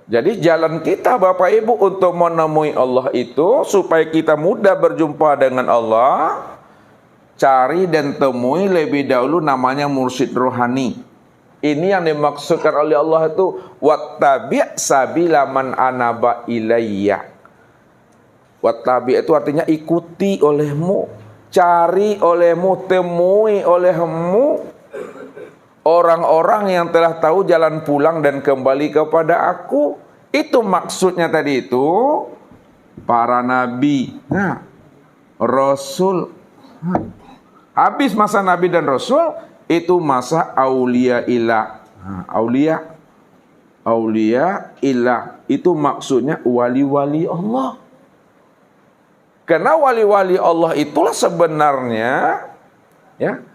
Jadi jalan kita Bapak Ibu untuk menemui Allah itu supaya kita mudah berjumpa dengan Allah, cari dan temui lebih dahulu namanya mursyid rohani. Ini yang dimaksudkan oleh Allah itu wattabi' sabila man anaba ilayya. Wattabi' itu artinya ikuti olehmu, cari olehmu, temui olehmu orang-orang yang telah tahu jalan pulang dan kembali kepada aku. Itu maksudnya tadi itu para nabi, rasul. Habis masa nabi dan rasul, itu masa aulia ilah. Aulia ilah itu maksudnya wali-wali Allah. Karena wali-wali Allah itulah sebenarnya ya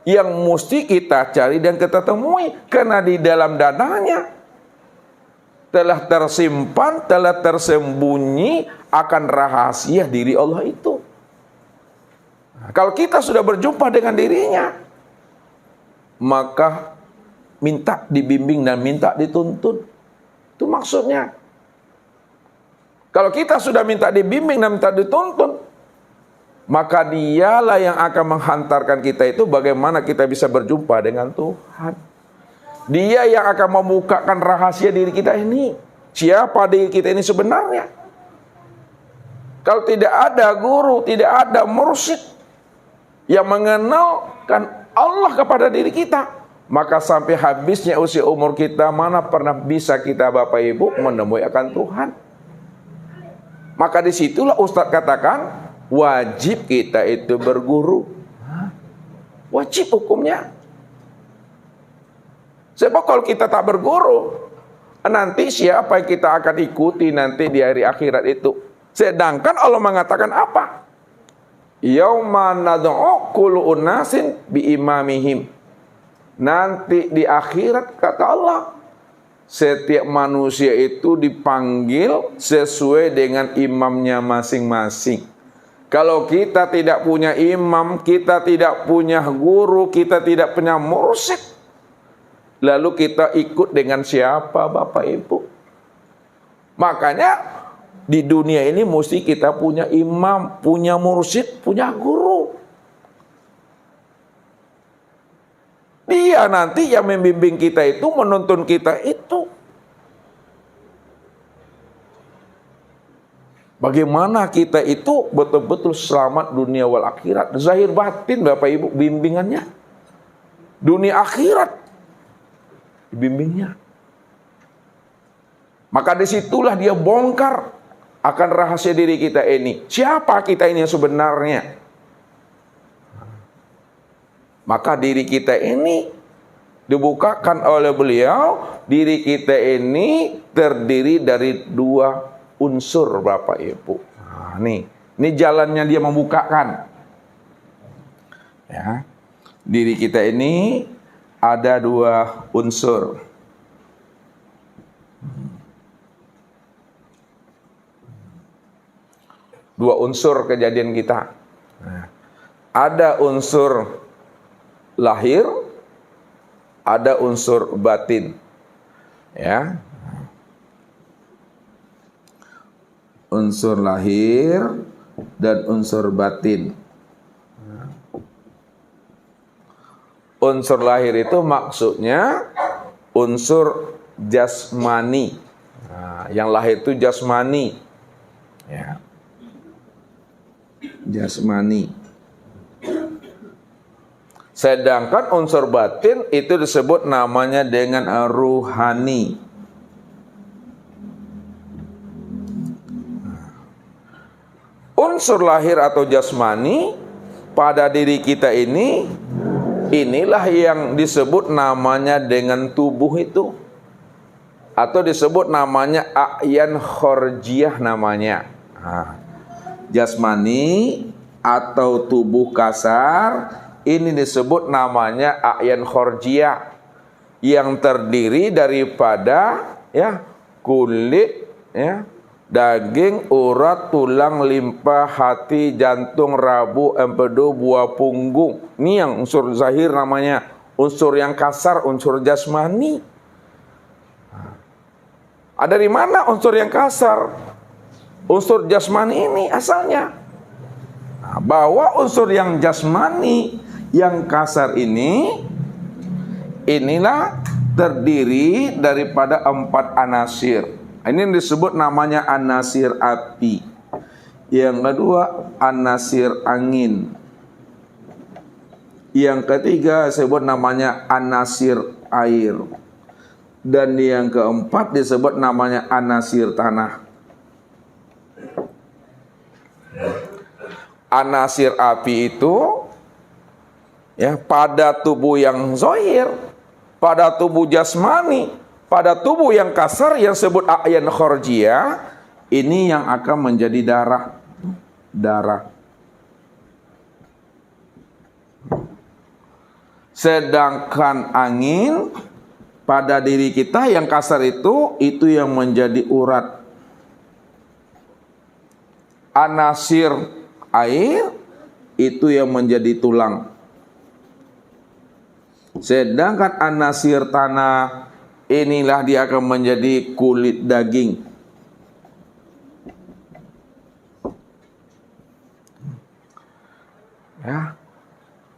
yang mesti kita cari dan kita temui, karena di dalam dadanya telah tersimpan, telah tersembunyi akan rahasia diri Allah itu. Nah, kalau kita sudah berjumpa dengan dirinya, maka minta dibimbing dan minta dituntun. Itu maksudnya. Kalau kita sudah minta dibimbing dan minta dituntun, maka dialah yang akan menghantarkan kita itu bagaimana kita bisa berjumpa dengan Tuhan. Dia yang akan membukakan rahasia diri kita ini. Siapa diri kita ini sebenarnya? Kalau tidak ada guru, tidak ada mursyid yang mengenalkan Allah kepada diri kita, maka sampai habisnya usia umur kita mana pernah bisa kita Bapak Ibu menemui akan Tuhan. Maka disitulah Ustadz katakan wajib kita itu berguru. Wajib hukumnya. Sebab kalau kita tak berguru, nanti siapa yang kita akan ikuti nanti di hari akhirat itu? Sedangkan Allah mengatakan apa? Yauma nad'u kullu unasin bi imamihim. Nanti di akhirat kata Allah, setiap manusia itu dipanggil sesuai dengan imamnya masing-masing. Kalau kita tidak punya imam, kita tidak punya guru, kita tidak punya mursyid, lalu kita ikut dengan siapa Bapak Ibu? Makanya di dunia ini mesti kita punya imam, punya mursyid, punya guru. Dia nanti yang membimbing kita itu, menuntun kita itu. Bagaimana kita itu betul-betul selamat dunia wal akhirat. Zahir batin Bapak Ibu bimbingannya. Dunia akhirat bimbingnya. Maka disitulah dia bongkar akan rahasia diri kita ini. Siapa kita ini yang sebenarnya? Maka diri kita ini dibukakan oleh beliau. Diri kita ini terdiri dari dua unsur Bapak Ibu. Nah, ini jalannya dia membukakan. Ya. Diri kita ini ada dua unsur. Dua unsur kejadian kita. Nah, ada unsur lahir, ada unsur batin. Ya. Unsur lahir dan unsur batin. Unsur lahir itu maksudnya unsur jasmani. Nah, yang lahir itu jasmani. Ya. Jasmani. Sedangkan unsur batin itu disebut namanya dengan ruhani. Unsur lahir atau jasmani pada diri kita ini, inilah yang disebut namanya dengan tubuh itu, atau disebut namanya a'yan khorjiyah namanya. Nah, jasmani atau tubuh kasar ini disebut namanya a'yan khorjiyah, yang terdiri daripada ya kulit, ya, daging, urat, tulang, limpa, hati, jantung, rabu, empedu, buah punggung. Ini yang unsur zahir namanya. Unsur yang kasar, unsur jasmani. Dari mana unsur yang kasar? Unsur jasmani ini asalnya. Nah, bahwa unsur yang jasmani, yang kasar ini, inilah terdiri daripada 4 anasir. Ini disebut namanya anasir api. Yang kedua, anasir angin. Yang ketiga disebut namanya anasir air. Dan yang keempat disebut namanya anasir tanah. Anasir api itu ya pada tubuh yang zahir, pada tubuh jasmani, pada tubuh yang kasar yang disebut a'yan kharjiyah, ini yang akan menjadi darah. Sedangkan angin pada diri kita yang kasar itu yang menjadi urat. Anasir air itu yang menjadi tulang. Sedangkan anasir tanah inilah dia akan menjadi kulit daging. Ya.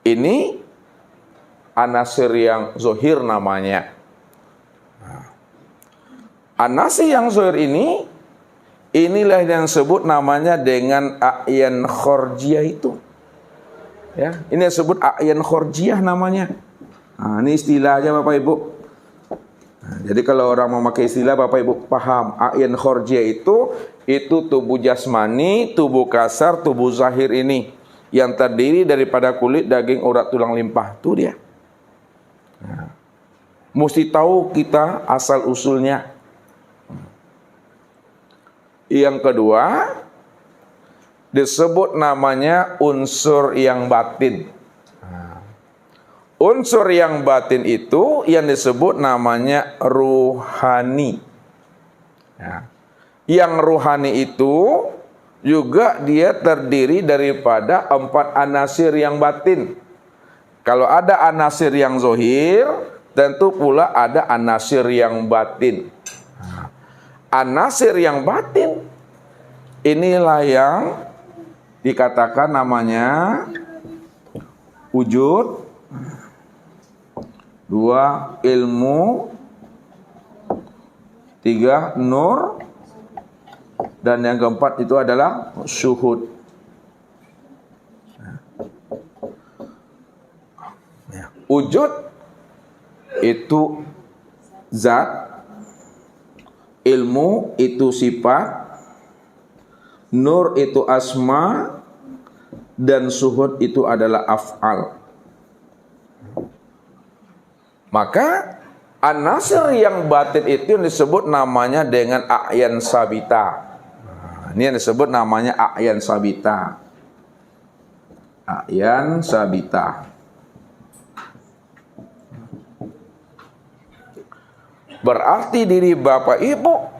Ini anasir yang zohir namanya. Anasir yang zohir ini, inilah yang disebut namanya dengan a'yan kharjiyah itu. Ya, ini disebut a'yan kharjiyah namanya. Nah, ini istilahnya Bapak Ibu. Nah, jadi kalau orang memakai istilah Bapak Ibu paham, a'yan kharjiyah itu tubuh jasmani, tubuh kasar, tubuh zahir ini yang terdiri daripada kulit, daging, urat, tulang, limpah. Itu dia. Nah, mesti tahu kita asal usulnya. Yang kedua disebut namanya unsur yang batin. Unsur yang batin itu yang disebut namanya ruhani. Yang ruhani itu juga dia terdiri daripada 4 anasir yang batin. Kalau ada anasir yang zohir, tentu pula ada anasir yang batin. Anasir yang batin inilah yang dikatakan namanya wujud, 2 ilmu, 3 nur, dan yang keempat itu adalah syuhud. Wujud itu zat, ilmu itu sifat, nur itu asma, dan syuhud itu adalah af'al. Maka anasir yang batin itu yang disebut namanya dengan a'yan sabita. Ini yang disebut namanya a'yan sabita. A'yan sabita. Berarti diri Bapak Ibu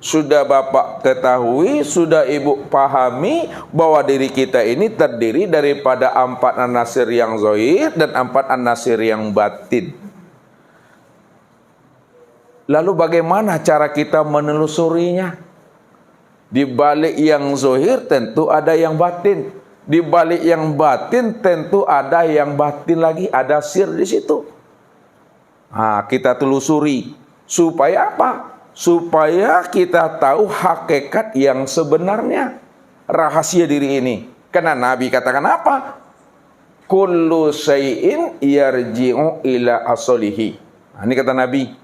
sudah Bapak ketahui, sudah Ibu pahami bahwa diri kita ini terdiri daripada 4 anasir yang zahir dan 4 anasir yang batin. Lalu bagaimana cara kita menelusurinya? Di balik yang zahir tentu ada yang batin. Di balik yang batin tentu ada yang batin lagi, ada sir di situ. Nah, kita telusuri supaya apa? Supaya kita tahu hakikat yang sebenarnya, rahasia diri ini. Karena Nabi katakan apa? Kullu syai'in yarji'u ila aslihi. Nah, ini kata Nabi.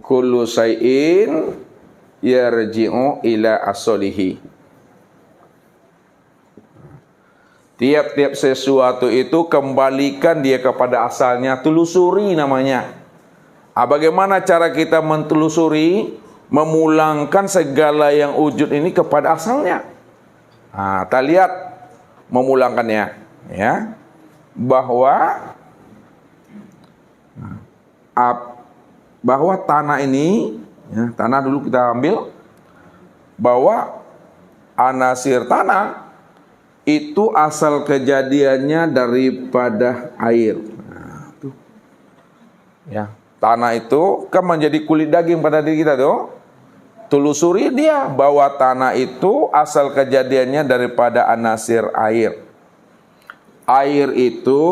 Kullu syai'in yarji'u ila aslihi. Tiap-tiap sesuatu itu kembalikan dia kepada asalnya, telusuri namanya. Bagaimana cara kita mentelusuri, memulangkan segala yang wujud ini kepada asalnya? Kita lihat memulangkannya, ya. Bahwa tanah ini, ya, tanah dulu kita ambil, bahwa anasir tanah itu asal kejadiannya daripada air. Ya, tanah itu kan menjadi kulit daging pada diri kita tuh. Telusuri dia bahwa tanah itu asal kejadiannya daripada anasir air. Air itu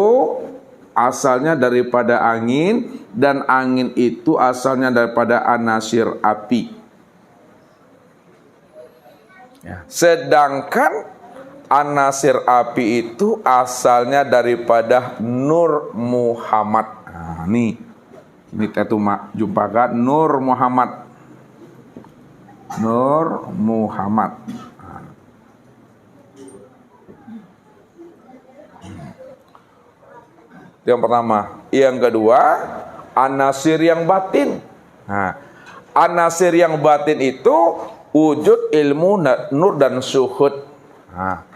asalnya daripada angin, dan angin itu asalnya daripada anasir api. Ya. Sedangkan anasir api itu asalnya daripada Nur Muhammad. Nah, ini kita tuh jumpakan Nur Muhammad. Nur Muhammad. Yang pertama. Yang kedua, anasir yang batin. Nah, anasir yang batin itu wujud, ilmu, nur, dan suhud. Nah,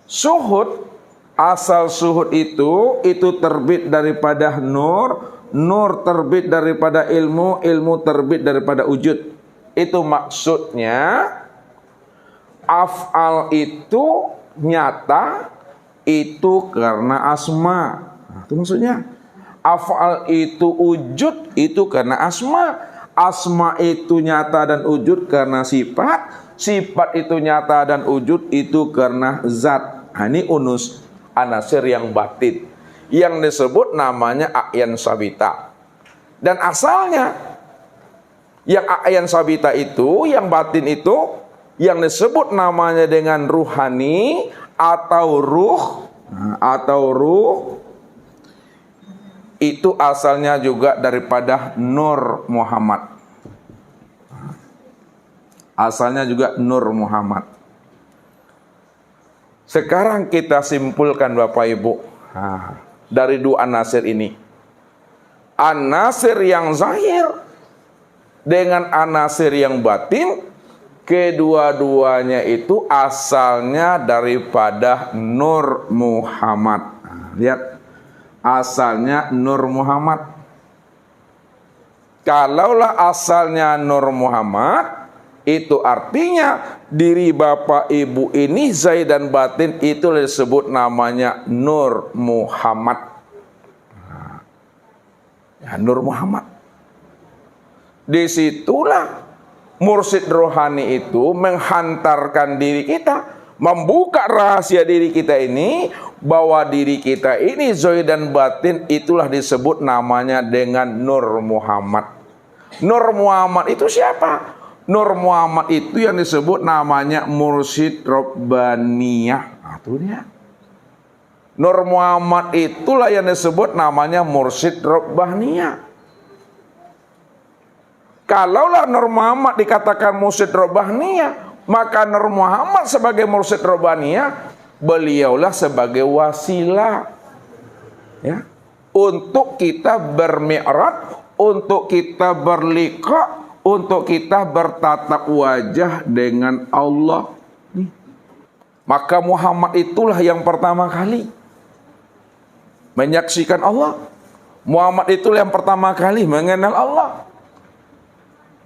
suhud, asal suhud itu terbit daripada nur, nur terbit daripada ilmu, ilmu terbit daripada wujud. Itu maksudnya af'al itu nyata itu karena asma. Nah, itu maksudnya af'al itu wujud itu karena asma. Asma itu nyata dan wujud karena sifat. Sifat itu nyata dan wujud itu karena zat. Nah, ini unus anasir yang batin yang disebut namanya a'yan sabita. Dan asalnya yang a'yan sabita itu, yang batin itu, yang disebut namanya dengan ruhani atau ruh, itu asalnya juga daripada Nur Muhammad. Asalnya juga Nur Muhammad. Sekarang kita simpulkan Bapak Ibu, dari dua anasir ini. Anasir yang zahir dengan anasir yang batin, kedua-duanya itu asalnya daripada Nur Muhammad. Nah, lihat, asalnya Nur Muhammad. Kalaulah asalnya Nur Muhammad, itu artinya diri Bapak Ibu ini zahir dan batin itu disebut namanya Nur Muhammad. Nah, ya, Nur Muhammad. Disitulah mursyid rohani itu menghantarkan diri kita, membuka rahasia diri kita ini, bahwa diri kita ini zahir dan batin itulah disebut namanya dengan Nur Muhammad. Nur Muhammad itu siapa? Nur Muhammad itu yang disebut namanya mursyid Rabbaniyah. Nah, itu dia. Nur Muhammad itulah yang disebut namanya mursyid Rabbaniyah. Kalaulah Nur Muhammad dikatakan mursyid Rabbaniyah, maka Nur Muhammad sebagai mursyid Rabbaniyah, beliaulah sebagai wasilah, ya, untuk kita bermi'raj, untuk kita berliqa, untuk kita bertatap wajah dengan Allah. Maka Muhammad itulah yang pertama kali menyaksikan Allah. Muhammad itulah yang pertama kali mengenal Allah.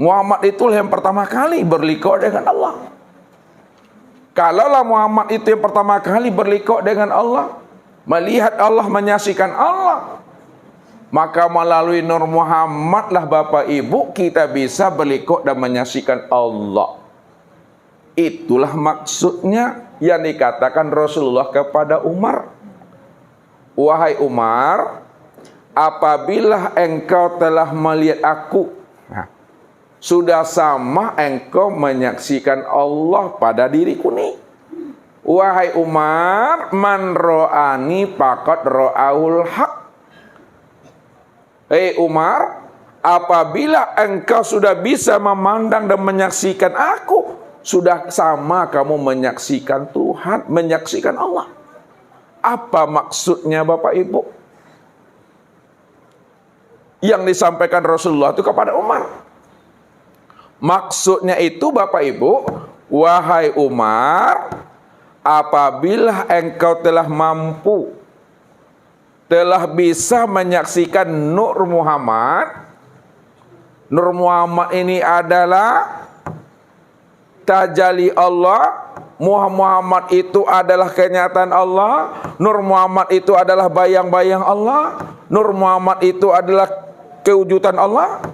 Muhammad itulah yang pertama kali berliqa dengan Allah. Kalaulah Muhammad itu yang pertama kali berliqa dengan Allah, melihat Allah, menyaksikan Allah, maka melalui Nur Muhammad lah Bapak Ibu kita bisa berliqa dan menyaksikan Allah. Itulah maksudnya yang dikatakan Rasulullah kepada Umar. Wahai Umar, apabila engkau telah melihat aku, sudah sama engkau menyaksikan Allah pada diriku nih. Wahai Umar, man ro'ani faqad ro'aul haq. Hei Umar, apabila engkau sudah bisa memandang dan menyaksikan aku, sudah sama kamu menyaksikan Tuhan, menyaksikan Allah. Apa maksudnya Bapak Ibu? Yang disampaikan Rasulullah itu kepada Umar. Maksudnya itu Bapak Ibu, wahai Umar, apabila engkau telah mampu, telah bisa menyaksikan Nur Muhammad. Nur Muhammad ini adalah tajalli Allah. Muhammad itu adalah kenyataan Allah. Nur Muhammad itu adalah bayang-bayang Allah. Nur Muhammad itu adalah kewujudan Allah,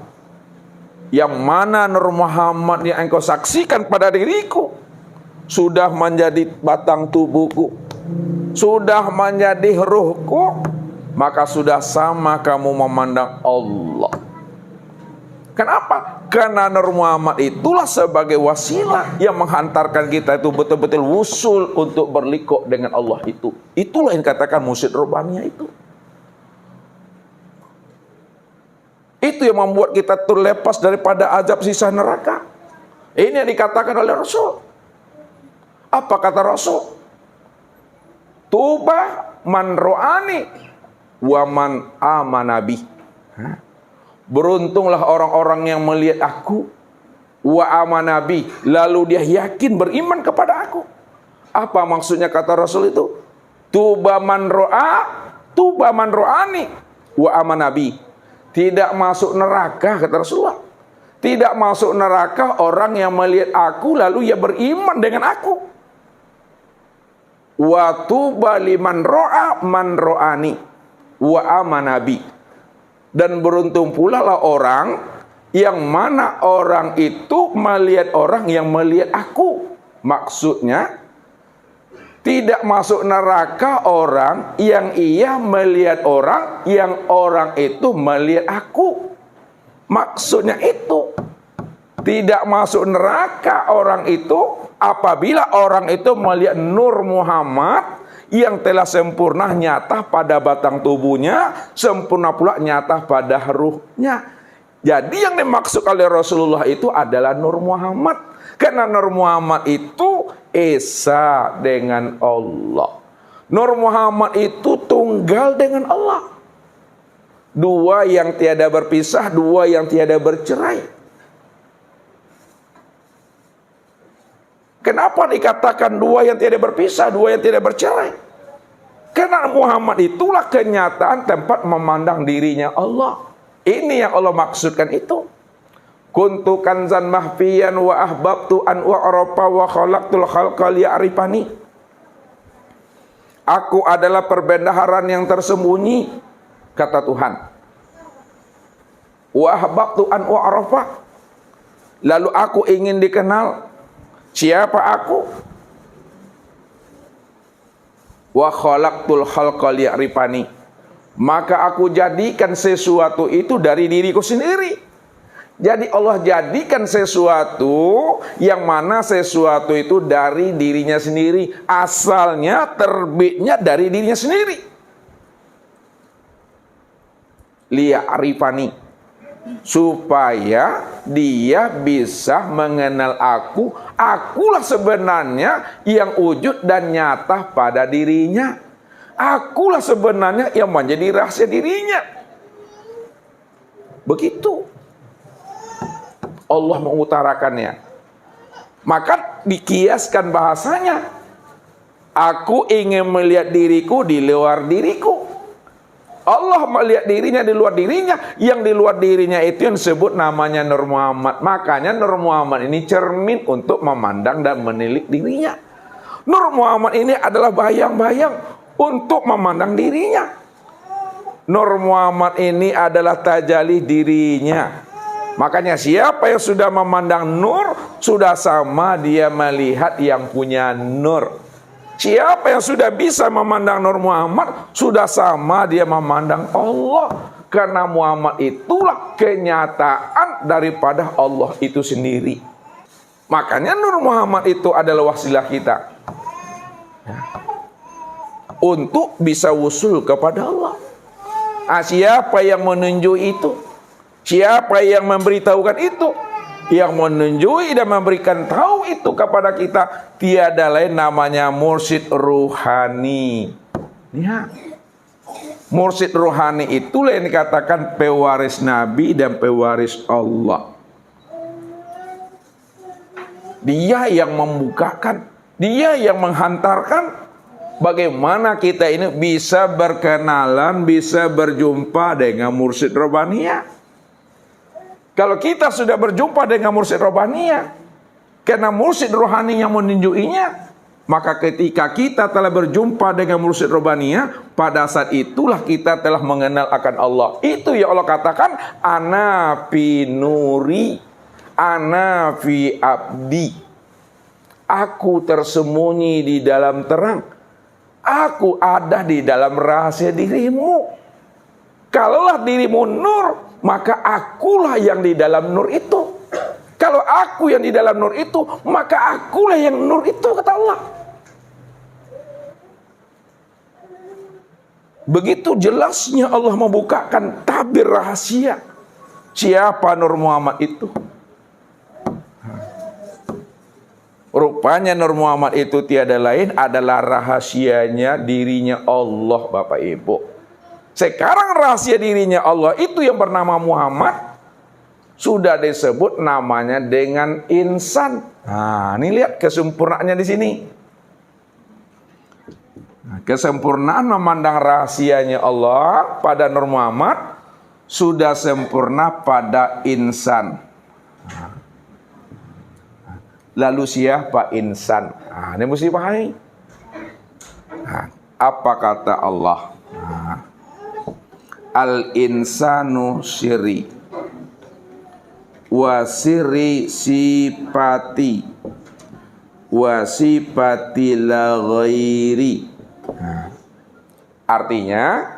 yang mana Nur Muhammad yang engkau saksikan pada diriku sudah menjadi batang tubuhku, sudah menjadi ruhku, maka sudah sama kamu memandang Allah. Kenapa? Karena Nur Muhammad itulah sebagai wasilah yang menghantarkan kita itu betul-betul wusul untuk berlikuk dengan Allah itu. Itulah yang dikatakan mursyid Rabbaniyah itu. Itu yang membuat kita terlepas daripada azab sisa neraka. Ini yang dikatakan oleh Rasul. Apa kata Rasul? Tuba man ro'ani wa man amanabi. Beruntunglah orang-orang yang melihat aku, wa amanabi, lalu dia yakin beriman kepada aku. Apa maksudnya kata Rasul itu? Tuba man ro'ani wa amanabi. Tidak masuk neraka, kata Rasulullah. Tidak masuk neraka orang yang melihat aku lalu ia beriman dengan aku. Wa tuba liman ro'a man ro'ani wa amanabi. Dan beruntung pula lah orang yang mana orang itu melihat orang yang melihat aku. Maksudnya tidak masuk neraka orang yang ia melihat orang yang orang itu melihat aku. Maksudnya itu. Tidak masuk neraka orang itu apabila orang itu melihat Nur Muhammad yang telah sempurna nyata pada batang tubuhnya, sempurna pula nyata pada ruhnya. Jadi yang dimaksud oleh Rasulullah itu adalah Nur Muhammad. Karena Nur Muhammad itu esa dengan Allah. Nur Muhammad itu tunggal dengan Allah. Dua yang tiada berpisah, dua yang tiada bercerai. Kenapa dikatakan dua yang tidak berpisah, dua yang tidak bercerai? Karena Muhammad itulah kenyataan tempat memandang dirinya Allah. Ini yang Allah maksudkan itu. Kuntu kanzan mahfiyan wa ahbabtu an wa'arafa wa khalaqtul khalqa liya'rifani. Aku adalah perbendaharaan yang tersembunyi, kata Tuhan. Wa ahbabtu an wa'arafa. Lalu aku ingin dikenal. Siapa aku? Wa khalaqtul khalqa liya'rifani. Maka aku jadikan sesuatu itu dari diriku sendiri. Jadi Allah jadikan sesuatu yang mana sesuatu itu dari dirinya sendiri. Asalnya, terbitnya dari dirinya sendiri. Liya'rifani. Supaya dia bisa mengenal aku. Akulah sebenarnya yang wujud dan nyata pada dirinya. Akulah sebenarnya yang menjadi rahasia dirinya. Begitu Allah mengutarakannya. Maka dikiaskan bahasanya. Aku ingin melihat diriku di luar diriku. Allah melihat dirinya di luar dirinya. Yang di luar dirinya itu yang disebut namanya Nur Muhammad. Makanya Nur Muhammad ini cermin untuk memandang dan menilik dirinya. Nur Muhammad ini adalah bayang-bayang untuk memandang dirinya. Nur Muhammad ini adalah tajalih dirinya. Makanya siapa yang sudah memandang nur, sudah sama dia melihat yang punya nur. Siapa yang sudah bisa memandang Nur Muhammad, sudah sama dia memandang Allah. Karena Muhammad itulah kenyataan daripada Allah itu sendiri. Makanya Nur Muhammad itu adalah wasilah kita. Untuk bisa wusul kepada Allah. Siapa yang menunjuk itu? Siapa yang memberitahukan itu? Yang menunjui dan memberikan tahu itu kepada kita tiada lain namanya mursyid ruhani. Ya. Mursyid ruhani itulah yang dikatakan pewaris Nabi dan pewaris Allah. Dia yang membukakan, dia yang menghantarkan bagaimana kita ini bisa berkenalan, bisa berjumpa dengan mursyid Rabbaniyah. Kalau kita sudah berjumpa dengan mursyid Rabbaniyah, karena mursyid rohani yang menunjukinya, Maka ketika kita telah berjumpa dengan mursyid Rabbaniyah, pada saat itulah kita telah mengenal akan Allah. Itu yang Allah katakan, ana fi nuri, ana fi abdi. Aku tersembunyi di dalam terang. Aku ada di dalam rahasia dirimu. Kalaulah dirimu nur, maka akulah yang di dalam nur itu. Kalau aku yang di dalam nur itu, maka akulah yang nur itu, kata Allah. Begitu jelasnya Allah membukakan tabir rahasia. Siapa Nur Muhammad itu? Rupanya Nur Muhammad itu tiada lain adalah rahasianya dirinya Allah, Bapak Ibu. Sekarang rahasia dirinya Allah itu yang bernama Muhammad sudah disebut namanya dengan insan. Nah, ini lihat kesempurnaannya di sini. Kesempurnaan memandang rahasianya Allah pada Nur Muhammad sudah sempurna pada insan. Lalu siapa insan? Nah, ini mesti pahami. Nah, apa kata Allah? Nah, al-insanu syiri wa siri sifati wa sifati la ghairi. Artinya